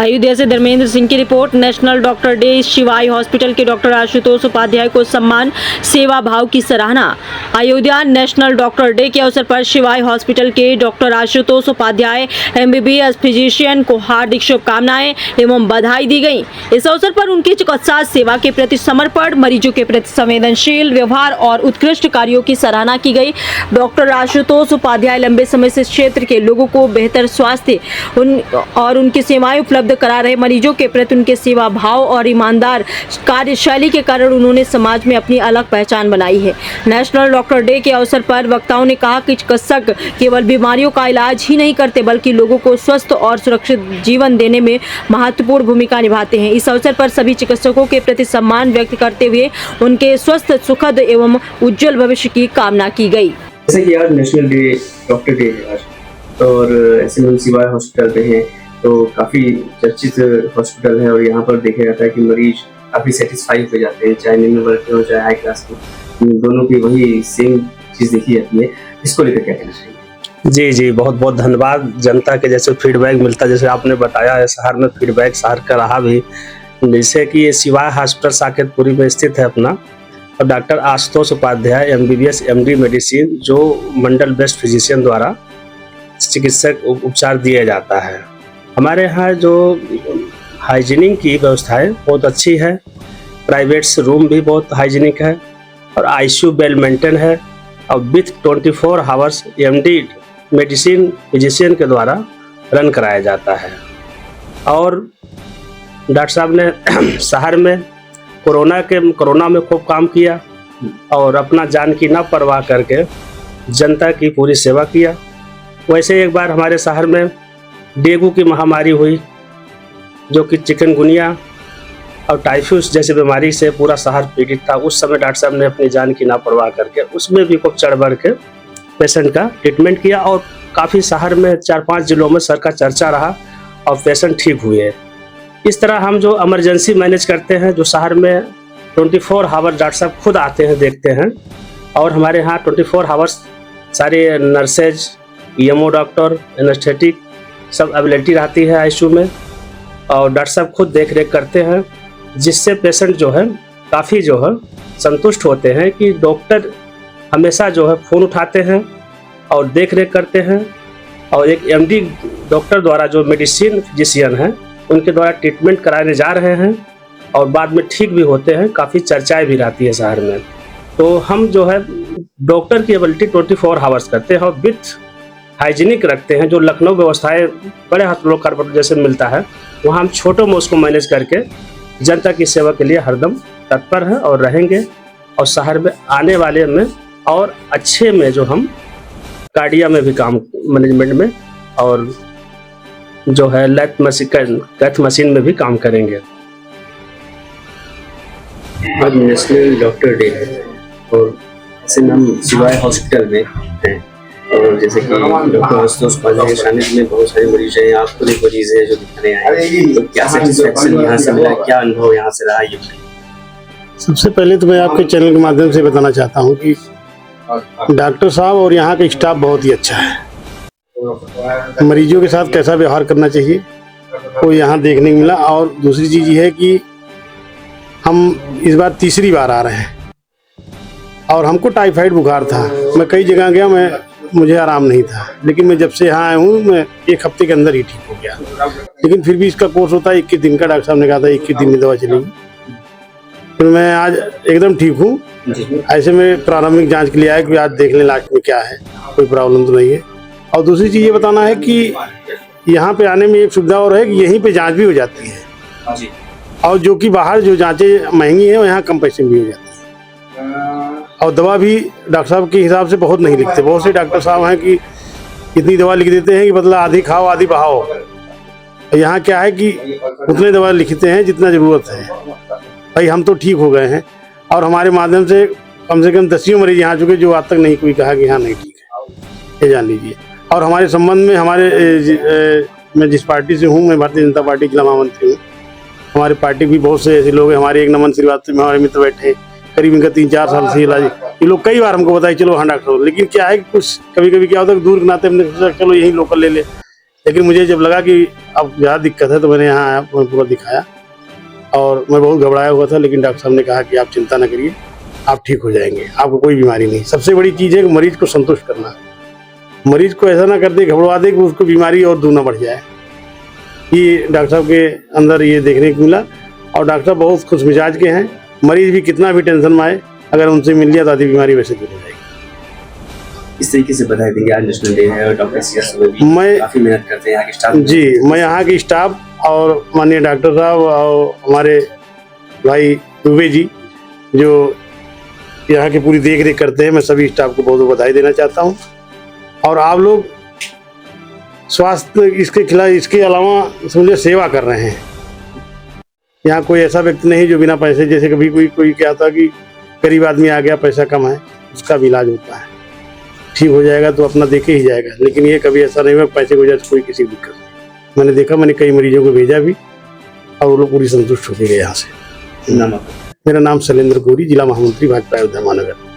अयोध्या से धर्मेंद्र सिंह की report. National doctor day, Shivai hospital के डॉक्टर आशुतोष उपाध्याय को सम्मान, सेवा भाव की सराहना। अयोध्या नेशनल डॉक्टर डे के अवसर पर शिवाई हॉस्पिटल के doctor Ashutosh Upadhyay MBBS physician को हार्दिक शुभकामनाएं एवं बधाई दी गई। इस अवसर पर उनकी चिकित्सा सेवा के प्रति समर्पण, मरीजों के प्रति संवेदनशील व्यवहार और उत्कृष्ट कार्यों की सराहना की गई। डॉक्टर आशुतोष उपाध्याय लंबे समय से क्षेत्र के लोगों को बेहतर स्वास्थ्य और उनकी सेवाएं उपलब्ध करा रहे। मरीजों के प्रति उनके सेवा भाव और ईमानदार कार्यशैली के कारण उन्होंने समाज में अपनी अलग पहचान बनाई है। नेशनल डॉक्टर डे के अवसर पर वक्ताओं ने कहा कि चिकित्सक केवल बीमारियों का इलाज ही नहीं करते बल्कि लोगों को स्वस्थ और सुरक्षित जीवन देने में महत्वपूर्ण भूमिका निभाते हैं। इस अवसर पर सभी चिकित्सकों के प्रति सम्मान व्यक्त करते हुए उनके स्वस्थ, सुखद एवं उज्जवल भविष्य की कामना की गई। जैसे कि आज नेशनल डे डॉक्टर डे है आज, और ऐसे में शिवाई हॉस्पिटल पे है तो काफ़ी चर्चित हॉस्पिटल है और यहाँ पर देखा जाता है कि मरीज काफ़ी सेटिस्फाई हो जाते हैं, चाहे निम्न वर्ग के हो चाहे हाई क्लास के, दोनों की वही सेम चीज़ देखी जाती है। इसको लेकर क्या कहना चाहिए? जी, बहुत बहुत धन्यवाद। जनता के जैसे फीडबैक मिलता है, जैसे आपने बताया है शहर में फीडबैक शहर का रहा भी, जैसे कि ये शिवाई हॉस्पिटल साकेतपुरी में स्थित है अपना, और doctor Ashutosh Upadhyay MBBS MD medicine जो मंडल बेस्ट फिजिशियन द्वारा चिकित्सक उपचार दिया जाता है। हमारे यहाँ जो हाइजीनिक की व्यवस्था है बहुत अच्छी है, प्राइवेट रूम भी बहुत हाइजीनिक है और ICU वेल मेंटेन है और with 24 hours MD medicine physician के द्वारा रन कराया जाता है। और डॉक्टर साहब ने शहर में कोरोना में खूब काम किया और अपना जान की ना परवाह करके जनता की पूरी सेवा किया। वैसे एक बार हमारे शहर में डेंगू की महामारी हुई जो कि चिकनगुनिया और टाइफाइड जैसी बीमारी से पूरा शहर पीड़ित था। उस समय डॉक्टर साहब ने अपनी जान की ना परवाह करके उसमें भी खूब चढ़ बढ़ के पेशेंट का ट्रीटमेंट किया और काफ़ी शहर में 4-5 जिलों में सर का चर्चा रहा और पेशेंट ठीक हुए। इस तरह हम जो इमरजेंसी मैनेज करते हैं, जो शहर में 24 आवर डॉक्टर साहब खुद आते हैं, देखते हैं, और हमारे यहाँ 24 आवर्स सारे नर्सेज, EMO डॉक्टर, एनेस्थेटिक सब अवेलेबिलिटी रहती है ICU में, और डॉक्टर साहब खुद देख रेख करते हैं, जिससे पेशेंट जो है काफ़ी जो है संतुष्ट होते हैं कि डॉक्टर हमेशा जो है फ़ोन उठाते हैं और देख रेख करते हैं। और एक MD डॉक्टर द्वारा जो मेडिसिन फिजिशियन हैं उनके द्वारा ट्रीटमेंट कराने जा रहे हैं और बाद में ठीक भी होते हैं, काफ़ी चर्चाएँ भी रहती है शहर में। तो हम जो है डॉक्टर की एबिलिटी 24 आवर्स करते हैं और विथ हाइजीनिक रखते हैं। जो लखनऊ व्यवस्थाएं बड़े हॉस्पिटलों कारपोरेट जैसे मिलता है, वहाँ हम छोटों में उसको मैनेज करके जनता की सेवा के लिए हरदम तत्पर हैं और रहेंगे। और शहर में आने वाले में और अच्छे में जो हम कार्डिया में भी काम मैनेजमेंट में और जो है कैथ मशीन में भी काम करेंगे। आज नेशनल डॉक्टर डे है और ऐसे में हम शिवाई हॉस्पिटल में हैं, और जैसे कि डॉक्टर आशुतोष उपाध्याय के सानिध्य में बहुत सारे मरीज हैं, आप खुद एक मरीज है जो दिखाने आए, तो क्या सेटिस्फेक्शन यहाँ से मिला, क्या अनुभव यहाँ से रहा? ये सबसे पहले तो मैं आपके चैनल के माध्यम से बताना चाहता हूँ कि डॉक्टर साहब और यहाँ का स्टाफ बहुत ही अच्छा है। मरीजों के साथ कैसा व्यवहार करना चाहिए वो यहाँ देखने को मिला। और दूसरी चीज़ ये है कि हम इस बार तीसरी बार आ रहे हैं और हमको टाइफाइड बुखार था। मैं कई जगह गया, मुझे आराम नहीं था, लेकिन मैं जब से यहाँ आया हूँ मैं 1 हफ्ते के अंदर ही ठीक हो गया। लेकिन फिर भी इसका कोर्स होता है 21 दिन का। डॉक्टर साहब ने कहा था 21 दिन में दवा चलेगी। फिर मैं आज एकदम ठीक हूँ। ऐसे में प्रारंभिक जांच के लिए आया कि आज देख लें लास्ट में क्या है, कोई प्रॉब्लम तो नहीं है। और दूसरी चीज़ ये बताना है कि यहाँ पे आने में एक सुविधा और है कि यहीं पे जांच भी हो जाती है, और जो कि बाहर जो जांचें महंगी हैं यहाँ कम पैसे में भी हो जाती है। और दवा भी डॉक्टर साहब के हिसाब से बहुत नहीं लिखते। बहुत से डॉक्टर साहब हैं कि इतनी दवा लिख देते हैं कि मतलब आधी खाओ आधी बहाओ। यहाँ क्या है कि उतने दवा लिखते हैं जितना ज़रूरत है। भाई हम तो ठीक हो गए हैं और हमारे माध्यम से कम 10 मरीज यहाँ चुके जो आज तक नहीं कोई कहा कि हाँ नहीं ठीक है, ये जान लीजिए। और हमारे संबंध में मैं जिस पार्टी से हूँ, मैं भारतीय जनता पार्टी जिला महामंत्री हूँ। हमारे पार्टी भी बहुत से ऐसे लोग हैं, हमारे एक नमन श्रीवास्तव में हमारे मित्र बैठे, करीब इनका 3-4 साल से इलाज। ये लोग कई बार हमको बताए चलो हाँ डॉक्टर, लेकिन क्या है कि कुछ कभी कभी क्या होता है दूर के नाते हमने सोचा चलो यही लोकल ले ले, लेकिन मुझे जब लगा कि अब ज़्यादा दिक्कत है तो मैंने यहाँ आया, मैं पूरा दिखाया और मैं बहुत घबराया हुआ था, लेकिन डॉक्टर साहब ने कहा कि आप चिंता न करिए, आप ठीक हो जाएंगे, आपको कोई बीमारी नहीं। सबसे बड़ी चीज़ है कि मरीज को संतुष्ट करना, मरीज को ऐसा ना कर दे, घबरा दे कि उसको बीमारी और दूना बढ़ जाए। ये डॉक्टर साहब के अंदर ये देखने को मिला और डॉक्टर साहब बहुत खुश मिजाज के हैं। मरीज भी कितना भी टेंशन में आए, अगर उनसे मिल लिया तो आधी बीमारी वैसे दूर हो जाएगी। इस तरीके से बधाई देंगे, आज नेशनल डे है और डॉक्टर सीएस भी मैं काफी मेहनत करते हैं यहाँ के स्टाफ। जी, मैं यहाँ की स्टाफ और माननीय डॉक्टर साहब और हमारे भाई दुबे जी जो यहाँ की पूरी देख रेख करते हैं, मैं सभी स्टाफ को बहुत बहुत बधाई देना चाहता हूँ। और आप लोग स्वास्थ्य इसके खिलाफ, इसके अलावा समझे सेवा कर रहे हैं। यहाँ कोई ऐसा व्यक्ति नहीं जो बिना पैसे, जैसे कभी कोई क्या था कि गरीब आदमी आ गया, पैसा कम है, उसका भी इलाज होता है, ठीक हो जाएगा तो अपना देखे ही जाएगा। लेकिन ये कभी ऐसा नहीं हुआ पैसे की वजह से कोई किसी की दिक्कत नहीं। मैंने देखा, मैंने कई मरीजों को भेजा भी और वो लोग पूरी संतुष्ट हो गए यहाँ से। नाम आपका? मेरा नाम शैलेंद्र कोरी, जिला महामंत्री भाजपा अयोध्या महानगर।